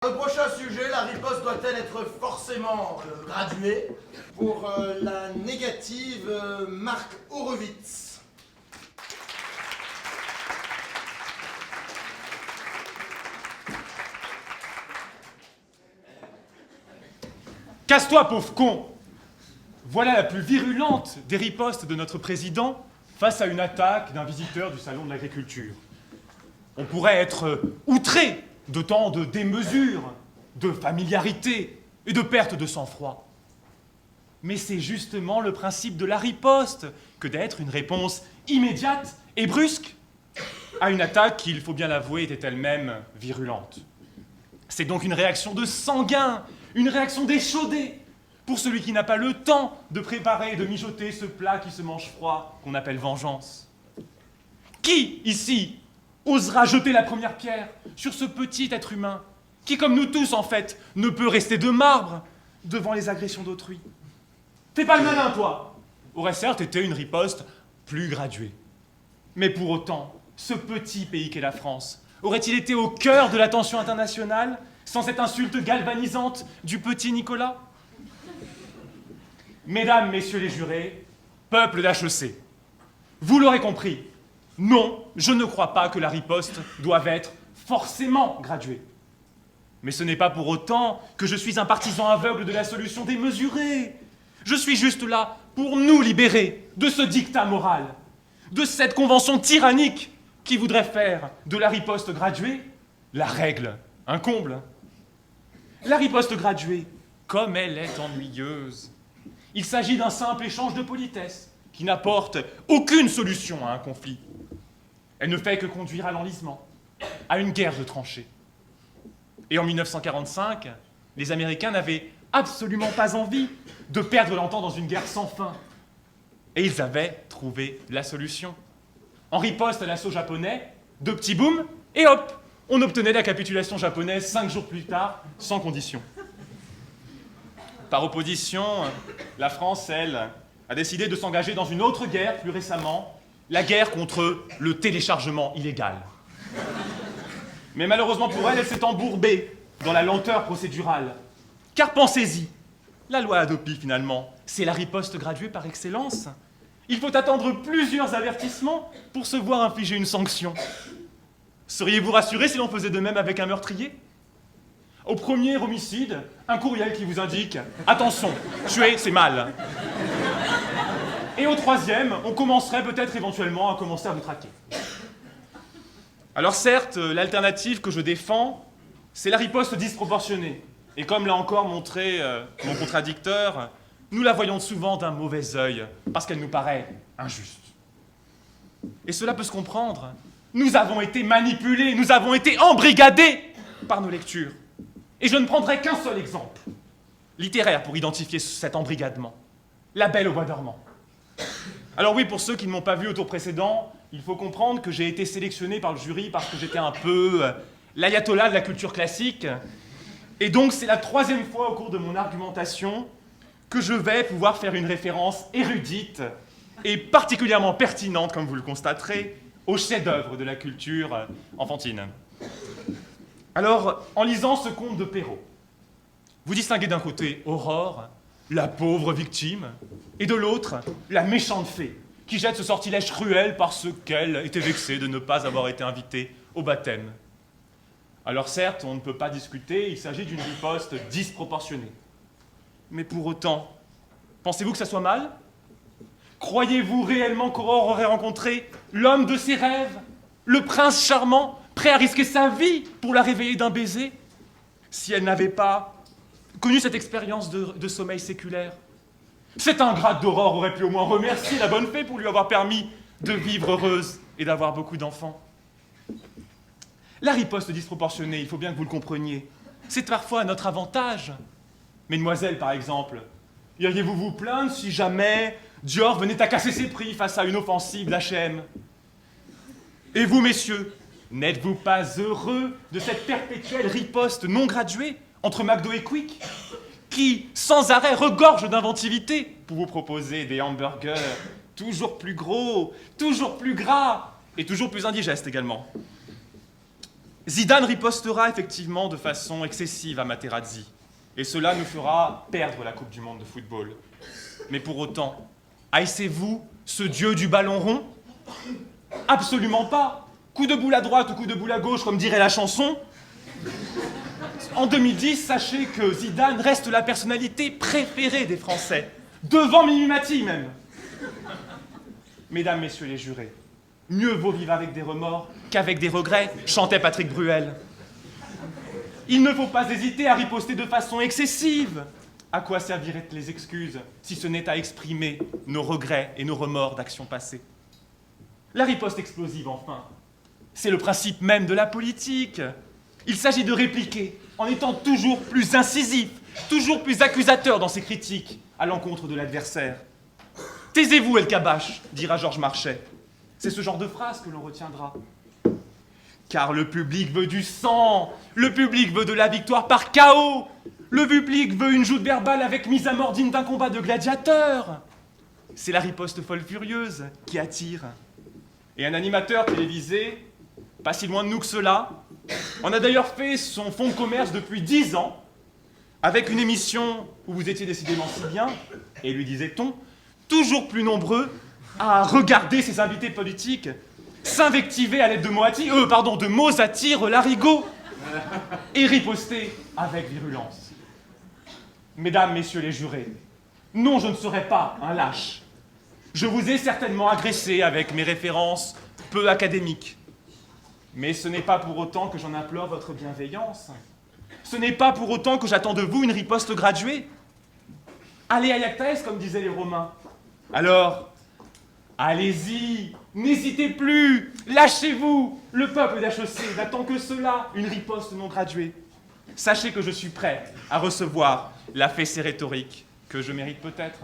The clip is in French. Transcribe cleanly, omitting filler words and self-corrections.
Le prochain sujet, la riposte doit-elle être forcément graduée? Pour la négative, Marc Horowitz. Casse-toi, pauvre con! Voilà la plus virulente des ripostes de notre président face à une attaque d'un visiteur du salon de l'agriculture. On pourrait être outré de tant de démesure, de familiarité et de perte de sang-froid. Mais c'est justement le principe de la riposte que d'être une réponse immédiate et brusque à une attaque qui, il faut bien l'avouer, était elle-même virulente. C'est donc une réaction de sanguin, une réaction d'échaudé, pour celui qui n'a pas le temps de préparer et de mijoter ce plat qui se mange froid, qu'on appelle vengeance. Qui, ici, osera jeter la première pierre sur ce petit être humain, qui, comme nous tous, en fait, ne peut rester de marbre devant les agressions d'autrui? Fais pas le malin, toi! Aurait certes été une riposte plus graduée. Mais pour autant, ce petit pays qu'est la France, aurait-il été au cœur de l'attention internationale sans cette insulte galvanisante du petit Nicolas? Mesdames, messieurs les jurés, peuple d'HEC, vous l'aurez compris, non, je ne crois pas que la riposte doive être forcément graduée. Mais ce n'est pas pour autant que je suis un partisan aveugle de la solution démesurée. Je suis juste là pour nous libérer de ce dictat moral, de cette convention tyrannique qui voudrait faire de la riposte graduée la règle, un comble. La riposte graduée, comme elle est ennuyeuse. Il s'agit d'un simple échange de politesse qui n'apporte aucune solution à un conflit. Elle ne fait que conduire à l'enlisement, à une guerre de tranchées. Et en 1945, les Américains n'avaient absolument pas envie de perdre l'entente dans une guerre sans fin. Et ils avaient trouvé la solution. En riposte à l'assaut japonais, deux petits booms, et hop, on obtenait la capitulation japonaise 5 jours plus tard, sans condition. Par opposition, la France, elle, a décidé de s'engager dans une autre guerre plus récemment, la guerre contre le téléchargement illégal. Mais malheureusement pour elle, elle s'est embourbée dans la lenteur procédurale. Car pensez-y, la loi Hadopi finalement, c'est la riposte graduée par excellence. Il faut attendre plusieurs avertissements pour se voir infliger une sanction. Seriez-vous rassuré si l'on faisait de même avec un meurtrier? Au premier homicide, un courriel qui vous indique « Attention, tuer, c'est mal ». Et au troisième, on commencerait peut-être éventuellement à commencer à vous traquer. Alors certes, l'alternative que je défends, c'est la riposte disproportionnée. Et comme l'a encore montré mon contradicteur, nous la voyons souvent d'un mauvais œil, parce qu'elle nous paraît injuste. Et cela peut se comprendre. Nous avons été manipulés, nous avons été embrigadés par nos lectures. Et je ne prendrai qu'un seul exemple, littéraire, pour identifier cet embrigadement. La Belle au bois dormant. Alors oui, pour ceux qui ne m'ont pas vu au tour précédent, il faut comprendre que j'ai été sélectionné par le jury parce que j'étais un peu l'ayatollah de la culture classique. Et donc c'est la troisième fois au cours de mon argumentation que je vais pouvoir faire une référence érudite et particulièrement pertinente, comme vous le constaterez, au chef-d'œuvre de la culture enfantine. Alors, en lisant ce conte de Perrault, vous distinguez d'un côté Aurore, la pauvre victime, et de l'autre, la méchante fée, qui jette ce sortilège cruel parce qu'elle était vexée de ne pas avoir été invitée au baptême. Alors certes, on ne peut pas discuter, il s'agit d'une riposte disproportionnée. Mais pour autant, pensez-vous que ça soit mal? Croyez-vous réellement qu'Aurore aurait rencontré l'homme de ses rêves, le prince charmant, prêt à risquer sa vie pour la réveiller d'un baiser, si elle n'avait pas connu cette expérience de sommeil séculaire? Cette ingrate d'Aurore aurait pu au moins remercier la bonne fée pour lui avoir permis de vivre heureuse et d'avoir beaucoup d'enfants. La riposte disproportionnée, il faut bien que vous le compreniez, c'est parfois à notre avantage. Mesdemoiselles, par exemple, iriez-vous vous plaindre si jamais Dior venait à casser ses prix face à une offensive d'H&M? Et vous, messieurs, n'êtes-vous pas heureux de cette perpétuelle riposte non graduée entre McDo et Quick, qui, sans arrêt, regorge d'inventivité pour vous proposer des hamburgers toujours plus gros, toujours plus gras et toujours plus indigestes également? Zidane ripostera effectivement de façon excessive à Materazzi, et cela nous fera perdre la Coupe du Monde de football. Mais pour autant, haïssez-vous ce dieu du ballon rond? Absolument pas. Coup de boule à droite ou coup de boule à gauche, comme dirait la chanson. En 2010, sachez que Zidane reste la personnalité préférée des Français, devant Mimimati même. Mesdames, messieurs les jurés, mieux vaut vivre avec des remords qu'avec des regrets, chantait Patrick Bruel. Il ne faut pas hésiter à riposter de façon excessive. À quoi serviraient les excuses si ce n'est à exprimer nos regrets et nos remords d'actions passées? La riposte explosive, enfin, c'est le principe même de la politique. Il s'agit de répliquer en étant toujours plus incisif, toujours plus accusateur dans ses critiques à l'encontre de l'adversaire. « Taisez-vous, El Kabash » dira Georges Marchais. C'est ce genre de phrase que l'on retiendra. Car le public veut du sang, le public veut de la victoire par chaos, le public veut une joute verbale avec mise à mort digne d'un combat de gladiateurs. C'est la riposte folle furieuse qui attire. Et un animateur télévisé, pas si loin de nous que cela, en a d'ailleurs fait son fonds de commerce depuis 10 ans, avec une émission où vous étiez décidément si bien, et lui disait-on, toujours plus nombreux à regarder ses invités politiques s'invectiver à l'aide de de mots à tir larigot et riposter avec virulence. Mesdames, messieurs les jurés, non, je ne serai pas un lâche. Je vous ai certainement agressé avec mes références peu académiques. Mais ce n'est pas pour autant que j'en implore votre bienveillance. Ce n'est pas pour autant que j'attends de vous une riposte graduée. Allez aiactaes, comme disaient les Romains. Alors, allez-y, n'hésitez plus, lâchez-vous. Le peuple d'HEC n'attend que cela, une riposte non graduée. Sachez que je suis prêt à recevoir la fessée rhétorique que je mérite peut-être.